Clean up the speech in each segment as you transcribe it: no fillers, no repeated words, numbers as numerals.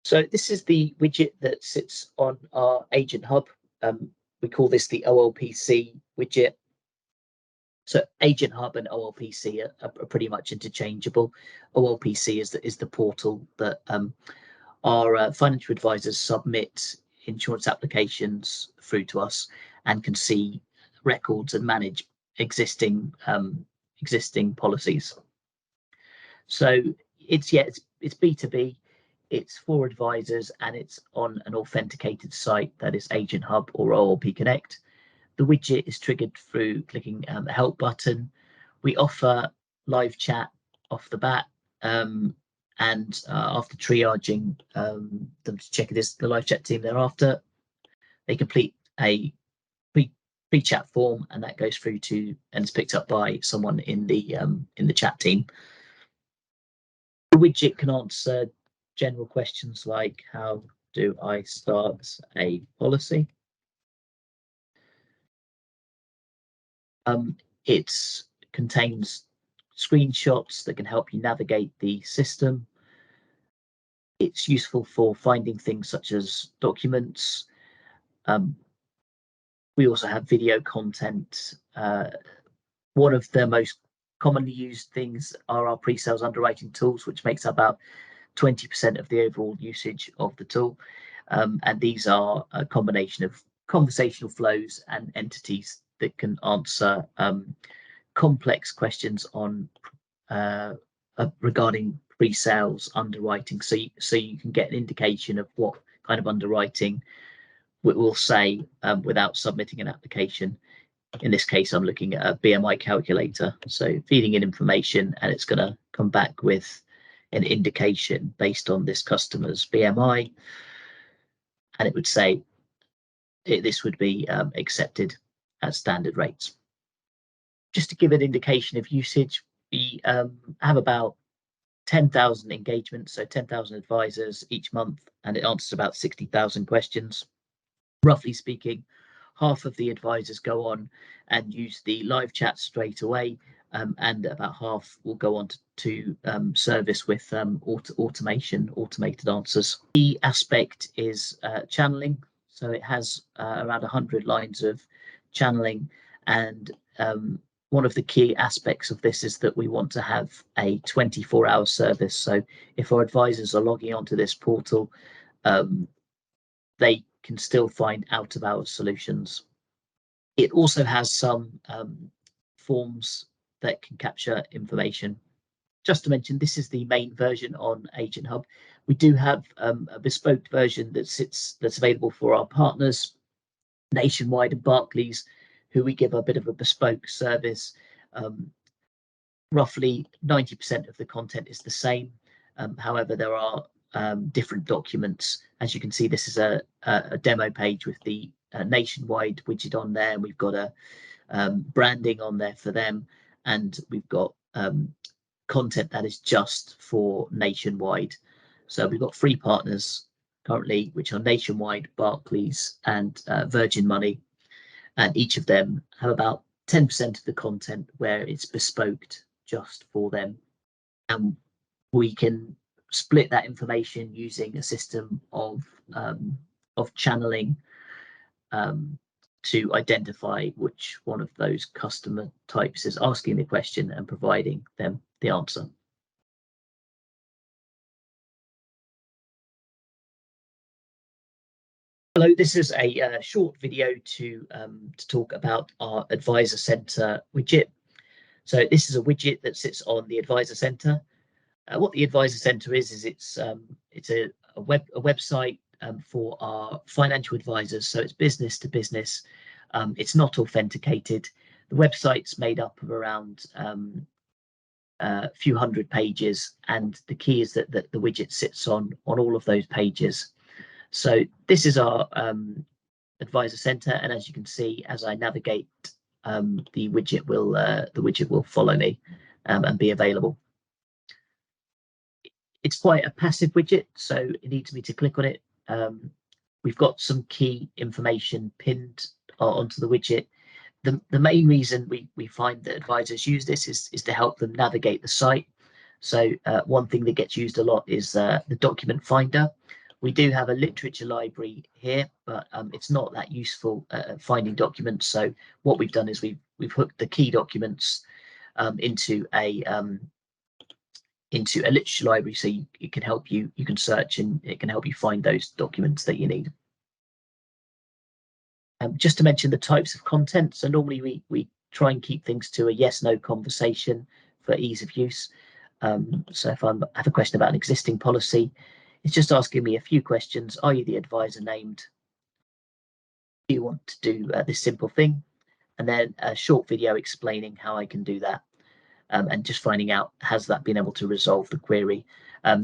So this is the widget that sits on our Agent Hub. We call this the OLPC widget. So Agent Hub and OLPC are pretty much interchangeable. OLPC is the portal that our financial advisors submit insurance applications through to us and can see records and manage existing policies. So it's B2B. It's for advisors and it's on an authenticated site that is Agent Hub or OLP Connect. The widget is triggered through clicking the help button. We offer live chat off the bat, and after triaging them to check the live chat team thereafter, they complete a pre-chat form, and that goes through to and is picked up by someone in the chat team. The widget can answer general questions like, how do I start a policy? It contains screenshots that can help you navigate the system. It's useful for finding things such as documents. We also have video content. One of the most commonly used things are our pre-sales underwriting tools, which makes about 20% of the overall usage of the tool. And these are a combination of conversational flows and entities that can answer complex questions on regarding pre-sales underwriting. So you can get an indication of what kind of underwriting it will say without submitting an application. In this case, I'm looking at a BMI calculator. So feeding in information, and it's going to come back with an indication based on this customer's BMI, and it would say this would be accepted at standard rates. Just to give an indication of usage, we have about 10,000 engagements, so 10,000 advisors each month, and it answers about 60,000 questions. Roughly speaking, half of the advisors go on and use the live chat straight away, and about half will go on to service with automated answers. The aspect is channeling, so it has around 100 lines of channeling, and one of the key aspects of this is that we want to have a 24-hour service. So if our advisors are logging onto this portal, they can still find out-of-hours solutions. It also has some forms that can capture information. Just to mention, this is the main version on Agent Hub. We do have a bespoke version that's available for our partners, Nationwide and Barclays, who we give a bit of a bespoke service. Roughly 90% of the content is the same. However, there are different documents. As you can see, this is a demo page with the Nationwide widget on there. We've got a branding on there for them, and we've got content that is just for Nationwide. So we've got 3 partners currently, which are Nationwide, Barclays, and Virgin Money, and each of them have about 10% of the content where it's bespoked just for them, and we can split that information using a system of channeling to identify which one of those customer types is asking the question and providing them the answer. Hello, this is a short video to talk about our Advisor Center widget. So this is a widget that sits on the Advisor Center. What the Advisor Center is it's a website for our financial advisors. So it's business to business. It's not authenticated. The website's made up of around a few hundred pages, and the key is that the widget sits on all of those pages. So this is our Advisor Center, and as you can see, as I navigate, the widget will follow me and be available. It's quite a passive widget, so it needs me to click on it. We've got some key information pinned onto the widget. The main reason we find that advisors use this is to help them navigate the site. So one thing that gets used a lot is the document finder. We do have a literature library here, but it's not that useful at finding documents. So what we've done is we've hooked the key documents into a literature library, so it can help you. You can search and it can help you find those documents that you need. Just to mention the types of content. So normally we try and keep things to a yes/no conversation for ease of use. So if I have a question about an existing policy, it's just asking me a few questions. Are you the advisor named? Do you want to do this simple thing? And then a short video explaining how I can do that, and just finding out, has that been able to resolve the query?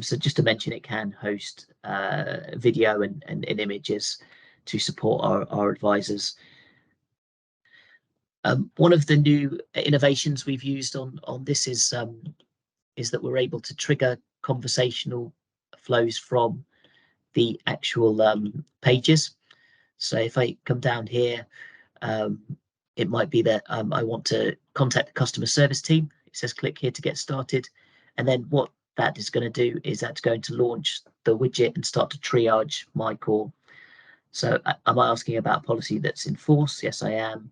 So just to mention, it can host video and images to support our advisors. One of the new innovations we've used on this is that we're able to trigger conversational flows from the actual pages. So if I come down here, it might be that I want to contact the customer service team. It says click here to get started. And then what that is going to do is that's going to launch the widget and start to triage my call. So am I asking about a policy that's in force? Yes, I am.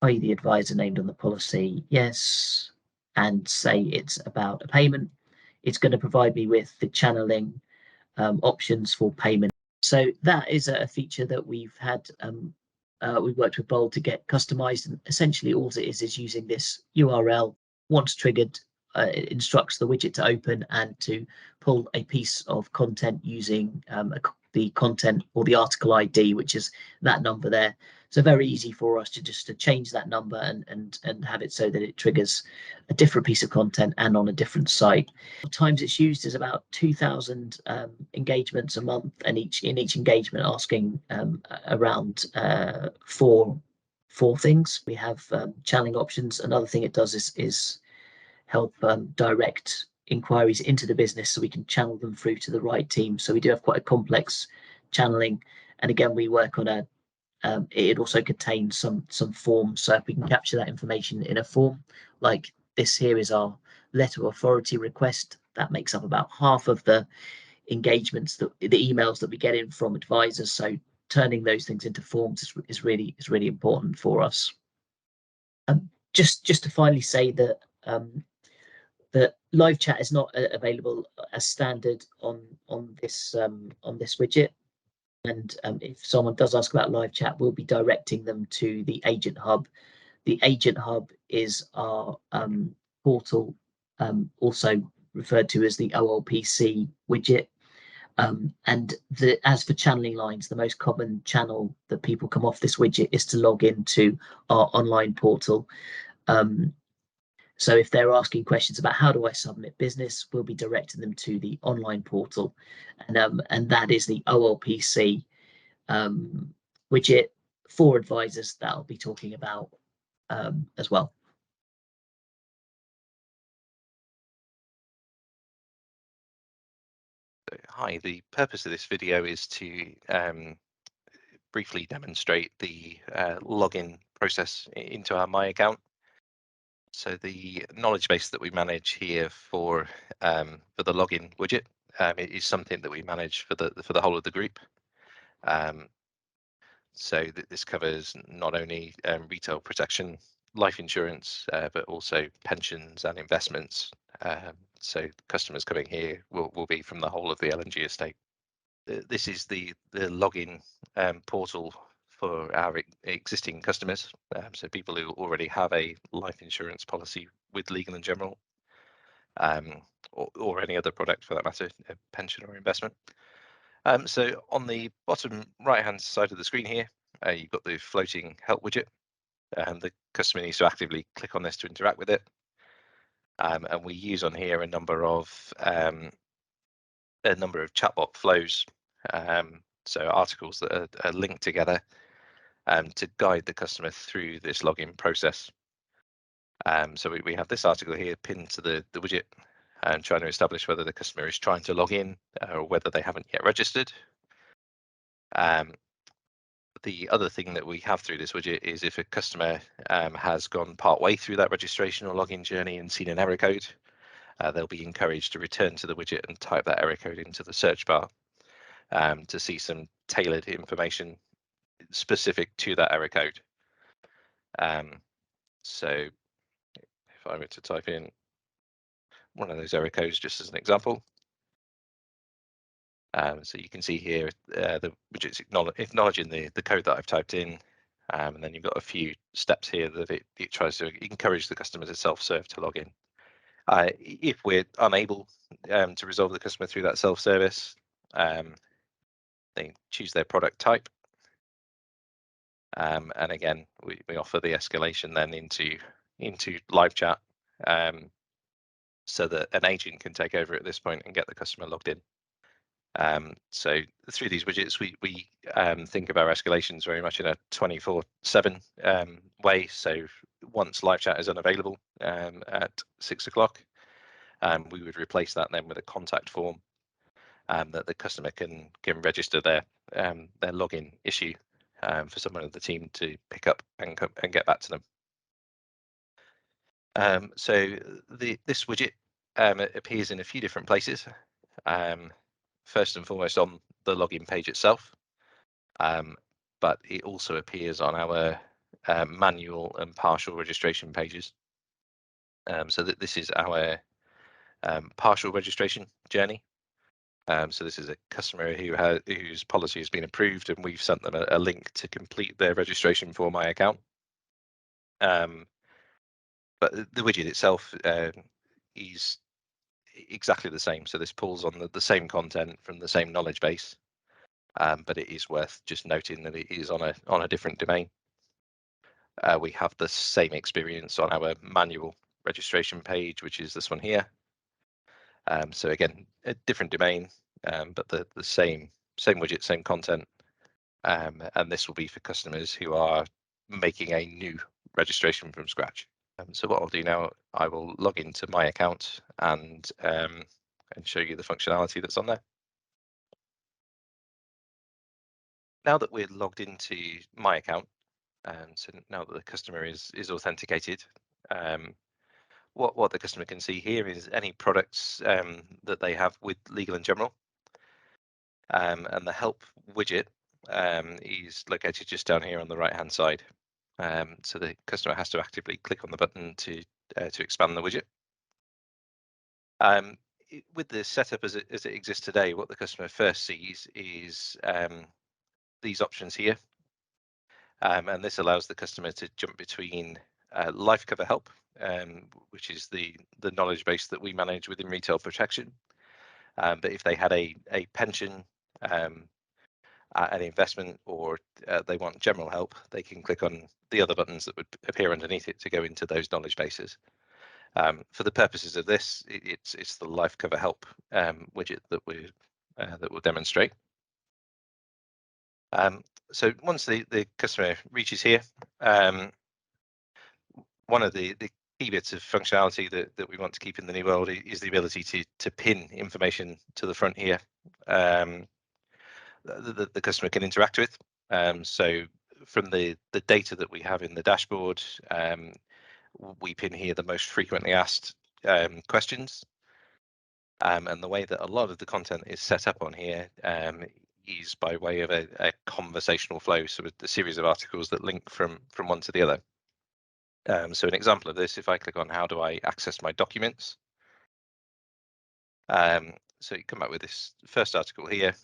Are you the advisor named on the policy? Yes. And say it's about a payment. It's going to provide me with the channeling options for payment. So that is a feature that we've had. We worked with Bold to get customized, and essentially all it is using this URL. Once triggered, it instructs the widget to open and to pull a piece of content using the content or the article ID, which is that number there. So very easy for us to just change that number and have it so that it triggers a different piece of content and on a different site. Times it's used is about 2,000 engagements a month, and in each engagement asking around four things. We have channeling options. Another thing it does is help direct inquiries into the business, so we can channel them through to the right team. So we do have quite a complex channeling, and again we work on it also contains some forms. So if we can capture that information in a form, like this here is our letter of authority request, that makes up about half of the engagements, the emails that we get in from advisors. So turning those things into forms is really important for us. Just to finally say that that live chat is not available as standard on this widget. And if someone does ask about live chat, we'll be directing them to the Agent Hub. The Agent Hub is our portal, also referred to as the OLPC widget. And as for channeling lines, the most common channel that people come off this widget is to log into our online portal. So if they're asking questions about how do I submit business, we'll be directing them to the online portal, and that is the OLPC widget for advisors that I'll be talking about as well. Hi, the purpose of this video is to briefly demonstrate the login process into our My Account. So the knowledge base that we manage here for the login widget it is something that we manage for the whole of the group. So this covers not only retail protection, life insurance, but also pensions and investments. So customers coming here will be from the whole of the L&G estate. This is the login portal for our existing customers, so people who already have a life insurance policy with Legal & General, or any other product for that matter, pension or investment. So on the bottom right hand side of the screen here, you've got the floating help widget, and the customer needs to actively click on this to interact with it. And we use on here a number of chatbot flows, so articles that are linked together to guide the customer through this login process. So we have this article here pinned to the widget, and trying to establish whether the customer is trying to log in or whether they haven't yet registered. The other thing that we have through this widget is if a customer has gone part way through that registration or login journey and seen an error code, they'll be encouraged to return to the widget and type that error code into the search bar. to see some tailored information specific to that error code. So if I were to type in one of those error codes just as an example, so you can see here the widget's acknowledging the code that I've typed in, and then you've got a few steps here that it tries to encourage the customer to self-serve to log in. If we're unable to resolve the customer through that self-service, they choose their product type, and again we offer the escalation then into live chat, so that an agent can take over at this point and get the customer logged in. So through these widgets, we think of our escalations very much in a 24/7 way. So once live chat is unavailable at 6 o'clock, we would replace that then with a contact form that the customer can register their login issue for someone of the team to pick up and get back to them. So this widget appears in a few different places. First and foremost on the login page itself, but it also appears on our manual and partial registration pages. So that this is our partial registration journey. So this is a customer whose policy has been approved, and we've sent them a link to complete their registration for my account. But the widget itself is exactly the same. So this pulls on the same content from the same knowledge base, but it is worth just noting that it is on a different domain. We have the same experience on our manual registration page, which is this one here. So again, a different domain, but the same widget, same content, and this will be for customers who are making a new registration from scratch. So what I'll do now, I will log into my account and show you the functionality that's on there. Now that we're logged into my account, so now that the customer is authenticated, what the customer can see here is any products that they have with Legal and General, and the help widget is located just down here on the right hand side. So the customer has to actively click on the button to expand the widget. With the setup as it exists today, what the customer first sees is these options here, and this allows the customer to jump between life cover help, which is the knowledge base that we manage within retail protection. But if they had a pension, an investment, or they want general help, they can click on the other buttons that would appear underneath it to go into those knowledge bases. For the purposes of this, it's the life cover help widget that we'll demonstrate. So once the customer reaches here, one of the key bits of functionality that we want to keep in the new world is the ability to pin information to the front here. The customer can interact with. So from the data that we have in the dashboard, we pin here the most frequently asked questions. And the way that a lot of the content is set up on here is by way of a conversational flow, so with a series of articles that link from one to the other. So an example of this, if I click on how do I access my documents, so you come up with this first article here,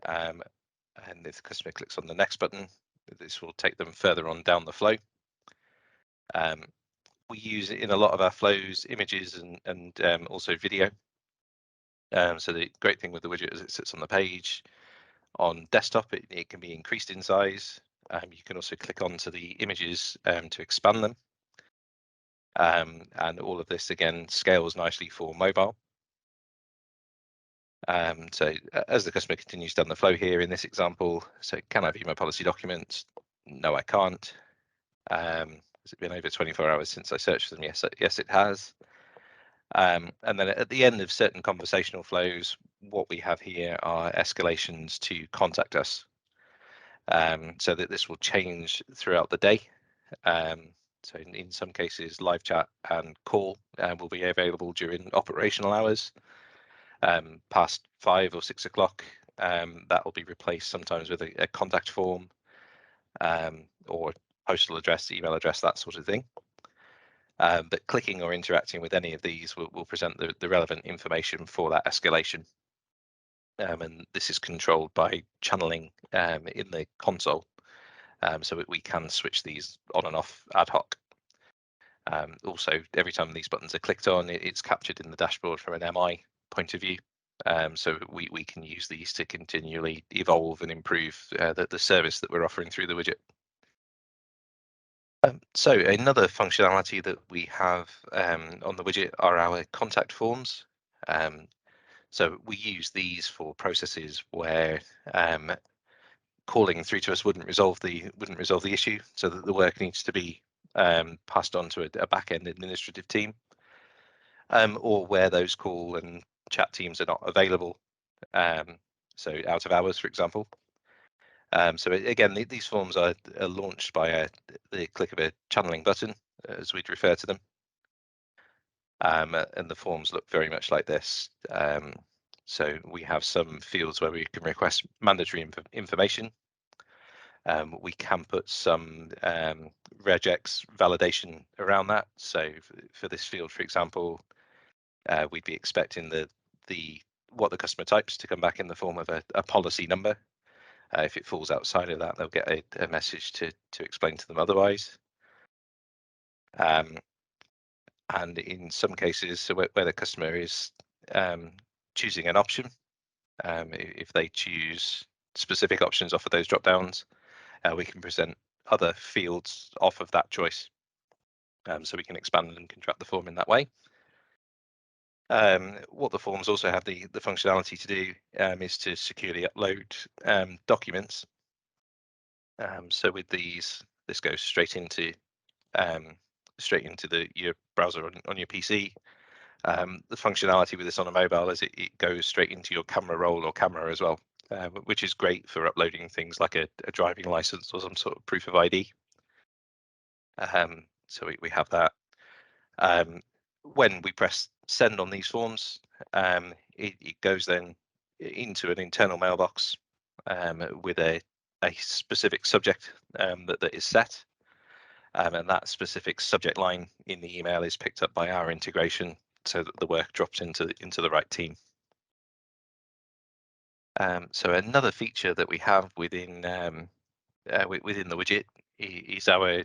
and if the customer clicks on the next button, this will take them further on down the flow. We use it in a lot of our flows, images and also video. So the great thing with the widget is it sits on the page. On desktop, it can be increased in size. You can also click onto the images to expand them. And all of this, again, scales nicely for mobile. So as the customer continues down the flow here in this example, so can I view my policy documents? No, I can't. Has it been over 24 hours since I searched them? Yes, it has. And then at the end of certain conversational flows, what we have here are escalations to contact us, so that this will change throughout the day. So in some cases, live chat and call will be available during operational hours. Past 5 or 6 o'clock, that will be replaced sometimes with a contact form or postal address, email address, that sort of thing. But clicking or interacting with any of these will present the relevant information for that escalation. And this is controlled by channeling in the console, so we can switch these on and off ad hoc. Also, every time these buttons are clicked on, it's captured in the dashboard from an MI point of view. So we can use these to continually evolve and improve the service that we're offering through the widget. So another functionality that we have on the widget are our contact forms. So we use these for processes where calling through to us wouldn't resolve the issue, so that the work needs to be passed on to a back-end administrative team, or where those call and chat teams are not available, so out of hours, for example. So again, these forms are launched by the click of a channeling button, as we'd refer to them. And the forms look very much like this. So we have some fields where we can request mandatory information. We can put some regex validation around that. So for this field, for example, we'd be expecting what the customer types to come back in the form of a policy number. If it falls outside of that, they'll get a message to explain to them otherwise. And in some cases, so where the customer is choosing an option, if they choose specific options off of those drop downs, we can present other fields off of that choice. So we can expand and contract the form in that way. What the forms also have the functionality to do is to securely upload documents. So with these, this goes straight into your browser on your PC. The functionality with this on a mobile is it goes straight into your camera roll or camera as well, which is great for uploading things like a driving license or some sort of proof of ID. So we have that. When we press send on these forms, it goes then into an internal mailbox with a specific subject that is set. And that specific subject line in the email is picked up by our integration so that the work drops into the right team. So another feature that we have within the widget is our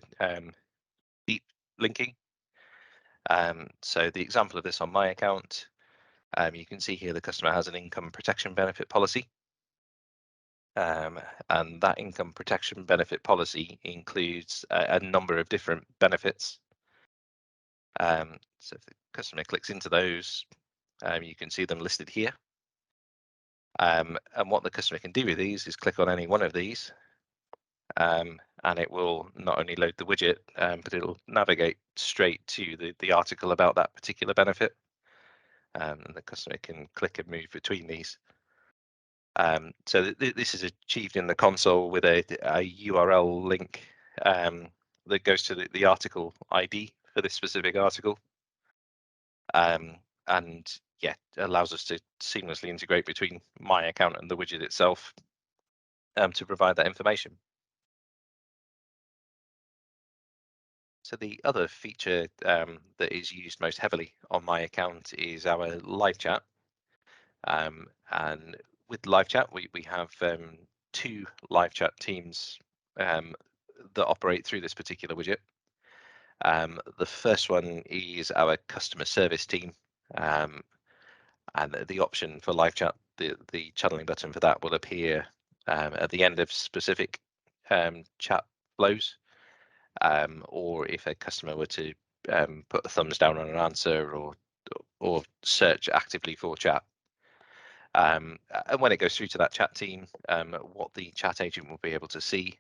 deep linking. So the example of this on my account, you can see here the customer has an income protection benefit policy. And that income protection benefit policy includes a number of different benefits. So if the customer clicks into those, you can see them listed here. And what the customer can do with these is click on any one of these, and it will not only load the widget, but it'll navigate straight to the article about that particular benefit. And the customer can click and move between these. So this is achieved in the console with a URL link that goes to the article ID for this specific article. And yeah, allows us to seamlessly integrate between my account and the widget itself to provide that information. So the other feature that is used most heavily on my account is our live chat. And with live chat, we have two live chat teams that operate through this particular widget. The first one is our customer service team, and the option for live chat, the channeling button for that will appear at the end of specific chat flows, or if a customer were to put a thumbs down on an answer or search actively for chat. And when it goes through to that chat team, what the chat agent will be able to see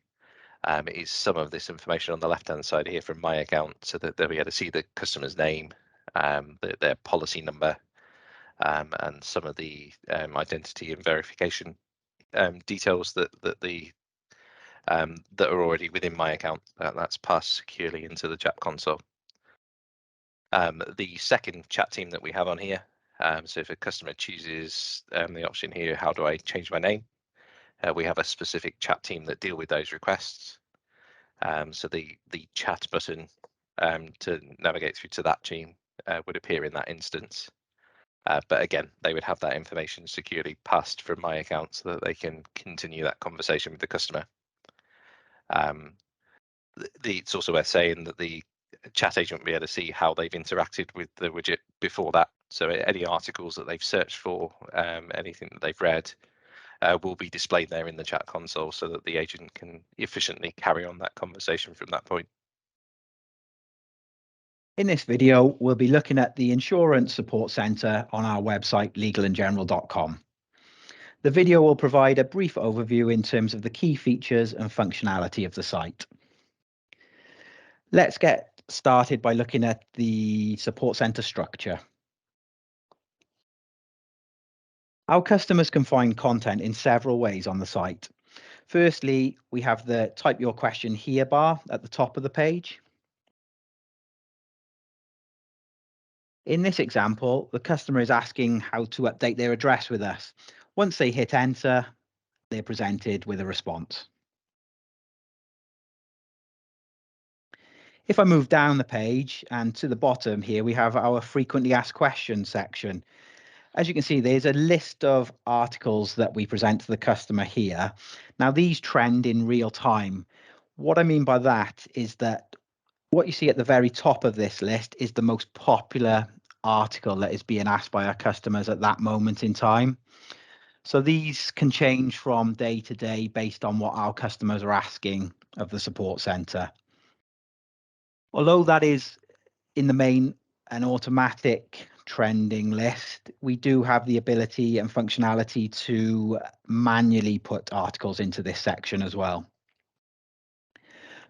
is some of this information on the left-hand side here from my account, so that they'll be able to see the customer's name, their policy number, and some of the identity and verification details that are already within my account. That's passed securely into the chat console. The second chat team that we have on here So if a customer chooses the option here, how do I change my name? We have a specific chat team that deal with those requests. So the chat button to navigate through to that team would appear in that instance. But again, they would have that information securely passed from my account so that they can continue that conversation with the customer. It's also worth saying that the chat agent will be able to see how they've interacted with the widget before that. So any articles that they've searched for, anything that they've read, will be displayed there in the chat console so that the agent can efficiently carry on that conversation from that point. In this video, we'll be looking at the Insurance Support Centre on our website, legalandgeneral.com. The video will provide a brief overview in terms of the key features and functionality of the site. Let's get started by looking at the Support Centre structure. Our customers can find content in several ways on the site. Firstly, we have the Type Your Question Here bar at the top of the page. In this example, the customer is asking how to update their address with us. Once they hit enter, they're presented with a response. If I move down the page and to the bottom here, we have our frequently asked questions section. As you can see, there's a list of articles that we present to the customer here. Now, these trend in real time. What I mean by that is that what you see at the very top of this list is the most popular article that is being asked by our customers at that moment in time. So these can change from day to day based on what our customers are asking of the support center. Although that is in the main an automatic trending list, we do have the ability and functionality to manually put articles into this section as well.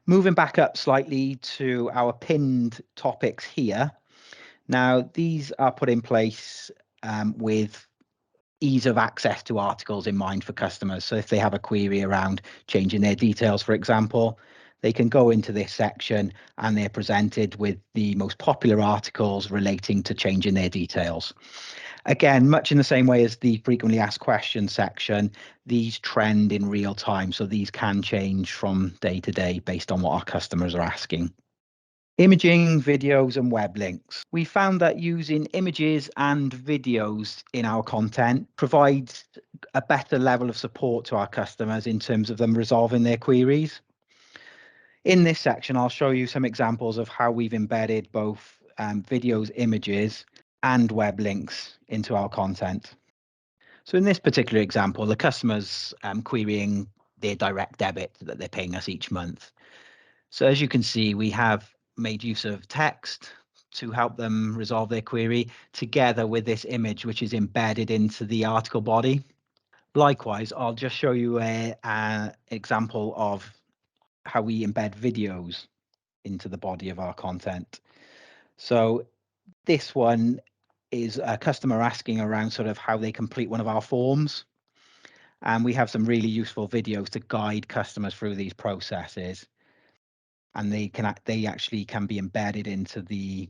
Moving back up slightly to our pinned topics here. Now, these are put in place with ease of access to articles in mind for customers. So if they have a query around changing their details, for example, they can go into this section and they're presented with the most popular articles relating to changing their details. Again, much in the same way as the frequently asked questions section, these trend in real time. So these can change from day to day based on what our customers are asking. Imaging, videos and web links. We found that using images and videos in our content provides a better level of support to our customers in terms of them resolving their queries. In this section, I'll show you some examples of how we've embedded both videos, images and web links into our content. So in this particular example, the customer's querying their direct debit that they're paying us each month. So as you can see, we have made use of text to help them resolve their query together with this image, which is embedded into the article body. Likewise, I'll just show you an example of how we embed videos into the body of our content. So this one is a customer asking around sort of how they complete one of our forms. And we have some really useful videos to guide customers through these processes. And they actually can be embedded into the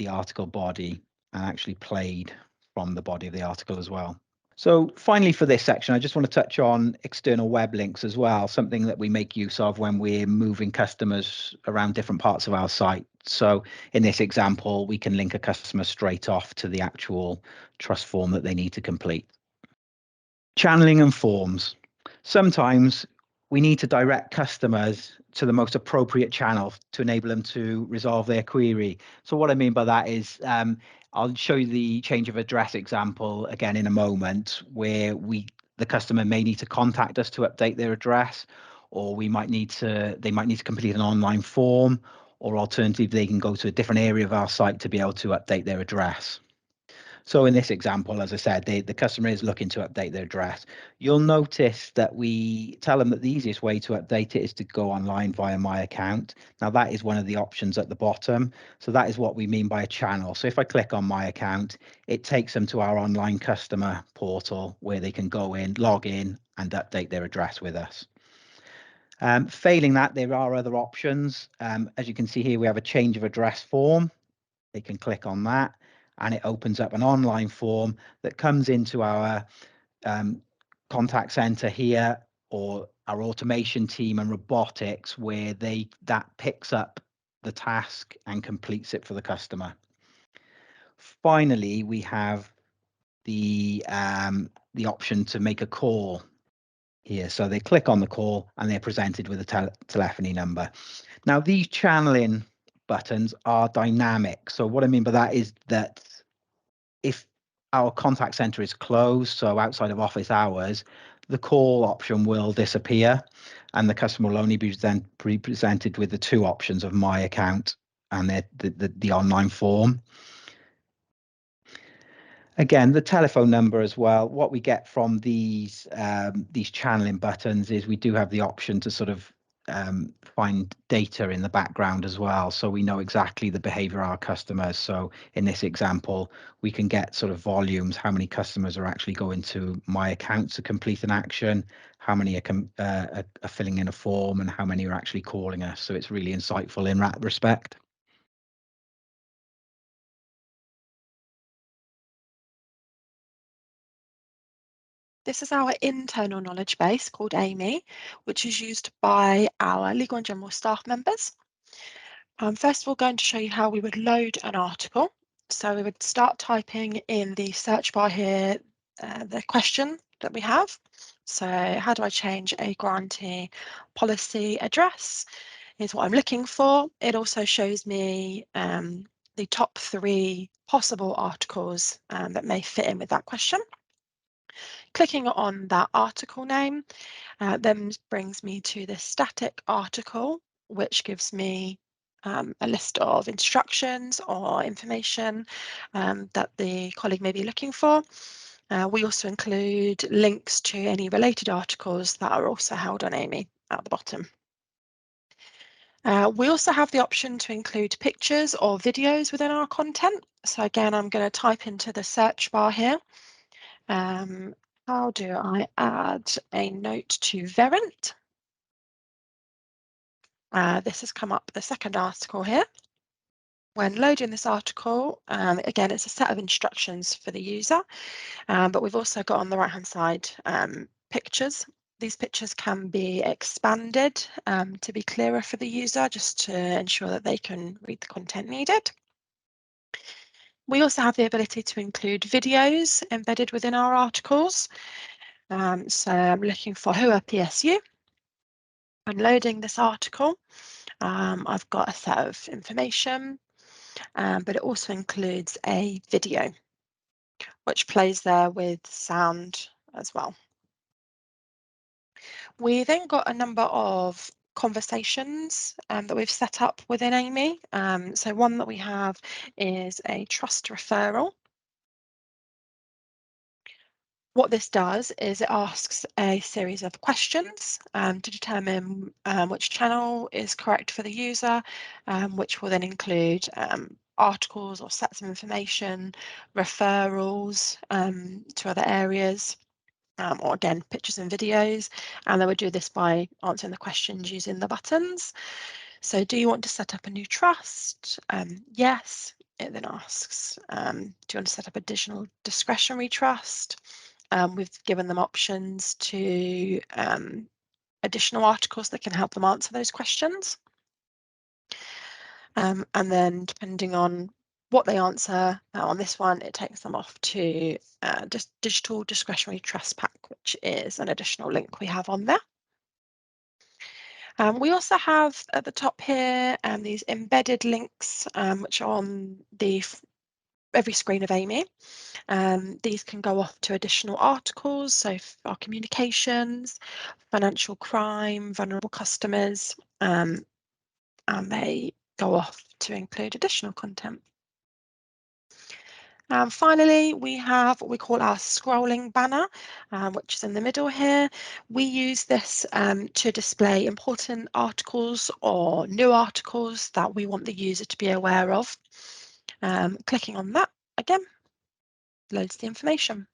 article body and actually played from the body of the article as well. So finally, for this section, I just want to touch on external web links as well, something that we make use of when we're moving customers around different parts of our site. So in this example, we can link a customer straight off to the actual trust form that they need to complete. Channeling and forms. Sometimes we need to direct customers to the most appropriate channel to enable them to resolve their query. So what I mean by that is I'll show you the change of address example again in a moment, where the customer may need to contact us to update their address, or they might need to complete an online form, or alternatively they can go to a different area of our site to be able to update their address. So in this example, as I said, the customer is looking to update their address. You'll notice that we tell them that the easiest way to update it is to go online via My Account. Now that is one of the options at the bottom. So that is what we mean by a channel. So if I click on My Account, it takes them to our online customer portal where they can go in, log in and update their address with us. Failing that, there are other options. As you can see here, we have a change of address form. They can click on that. and it opens up an online form that comes into our contact center here, or our automation team and robotics, where that picks up the task and completes it for the customer. Finally, we have the option to make a call here. So they click on the call and they're presented with a telephony number. Now, these channeling buttons are dynamic. So what I mean by that is that if our contact center is closed, so outside of office hours, the call option will disappear and the customer will only be presented with the two options of my account and the online form. Again, the telephone number as well. What we get from these channeling buttons is we do have the option to sort of find data in the background as well, so we know exactly the behavior of our customers. So in this example, we can get sort of volumes, how many customers are actually going to my account to complete an action, how many are filling in a form, and how many are actually calling us. So it's really insightful in that respect. This is our internal knowledge base called Amy, which is used by our legal and general staff members. First of all, going to show you how we would load an article. So we would start typing in the search bar here the question that we have. So how do I change a grantee policy address is what I'm looking for. It also shows me the top 3 possible articles that may fit in with that question. Clicking on that article name then brings me to the static article, which gives me a list of instructions or information that the colleague may be looking for. We also include links to any related articles that are also held on Amy at the bottom. We also have the option to include pictures or videos within our content. So again, I'm going to type into the search bar here. How do I add a note to Verint? This has come up the second article here. When loading this article, again, it's a set of instructions for the user, but we've also got on the right-hand side pictures. These pictures can be expanded to be clearer for the user, just to ensure that they can read the content needed. We also have the ability to include videos embedded within our articles. So I'm looking for who are PSU. When loading this article, I've got a set of information, but it also includes a video, which plays there with sound as well. We then got a number of conversations that we've set up within Amy. So one that we have is a trust referral. What this does is it asks a series of questions to determine which channel is correct for the user, which will then include articles or sets of information, referrals to other areas, or again, pictures and videos. And then we do this by answering the questions using the buttons. So do you want to set up a new trust? Yes. It then asks, do you want to set up additional discretionary trust? We've given them options to additional articles that can help them answer those questions. And then depending on what they answer on this one, it takes them off to just digital discretionary trust pack, which is an additional link we have on there. We also have at the top here these embedded links, which are on every screen of Amy. These can go off to additional articles, so our communications, financial crime, vulnerable customers, and they go off to include additional content. Finally, we have what we call our scrolling banner, which is in the middle here. We use this to display important articles or new articles that we want the user to be aware of. Clicking on that again loads the information.